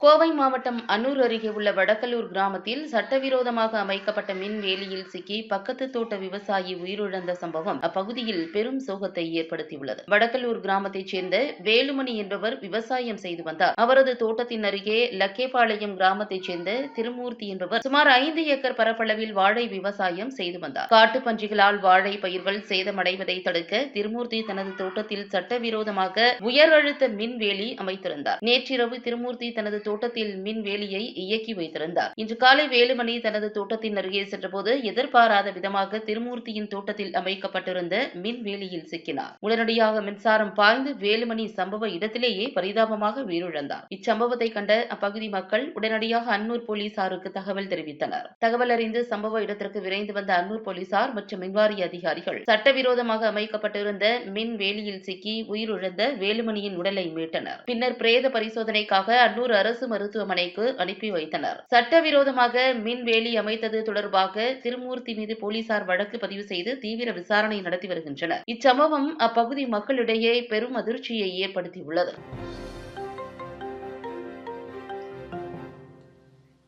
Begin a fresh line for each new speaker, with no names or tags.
கோவை மாவட்டம் அன்னூர் அருகே உள்ள வடக்கலூர் கிராமத்தில் சட்டவிரோதமாக அமைக்கப்பட்ட மின் வேலியில் சிக்கி பக்கத்து தோட்ட விவசாயி உயிரிழந்த சம்பவம் அப்பகுதியில் பெரும் சோகத்தை ஏற்படுத்தியுள்ளது. வடக்கலூர் கிராமத்தைச் சேர்ந்த வேலுமணி என்பவர் விவசாயம் செய்து வந்தார். அவரது தோட்டத்தின் அருகே லக்கேபாளையம் கிராமத்தைச் சேர்ந்த திருமூர்த்தி என்பவர் சுமார் 5 ஏக்கர் பரப்பளவில் வாழை விவசாயம் செய்து வந்தார். காட்டுப்பன்றிகளால் வாழை பயிர்கள் சேதமடைவதை தடுக்க திருமூர்த்தி தனது தோட்டத்தில் சட்டவிரோதமாக உயர் அழுத்த மின் வேலி அமைத்திருந்தார். நேற்றிரவு திருமூர்த்தி தனது தோட்டத்தில் மின் வேலியை இயக்கி வைத்திருந்தார். இன்று காலை வேலுமணி தனது தோட்டத்தின் அருகே சென்றபோது எதிர்பாராத விதமாக திருமூர்த்தியின் தோட்டத்தில் அமைக்கப்பட்டிருந்த மின் வேலியில் சிக்கினார். உடனடியாக மின்சாரம் பாய்ந்து வேலுமணி சம்பவ இடத்திலேயே பரிதாபமாக உயிரிழந்தார். இச்சம்பவத்தை கண்ட அப்பகுதி மக்கள் உடனடியாக அன்னூர் போலீசாருக்கு தகவல் தெரிவித்தனர். தகவல் அறிந்து சம்பவ இடத்திற்கு விரைந்து வந்த அன்னூர் போலீசார் மற்றும் மின்வாரிய அதிகாரிகள் சட்டவிரோதமாக அமைக்கப்பட்டிருந்த மின் வேலியில் சிக்கி உயிரிழந்த வேலுமணியின் உடலை மீட்டனர். பின்னர் பிரேத பரிசோதனைக்காக அன்னூர் அரசு மருத்துவமனைக்கு அனுப்பி வைத்தனர். சட்டவிரோதமாக மின் வேலி அமைத்தது தொடர்பாக திருமூர்த்தி மீது போலீசார் வழக்கு பதிவு செய்து தீவிர விசாரணை நடத்தி வருகின்றனர். இச்சம்பவம் அப்பகுதி மக்களிடையே பெரும் அதிர்ச்சியை ஏற்படுத்தியுள்ளது.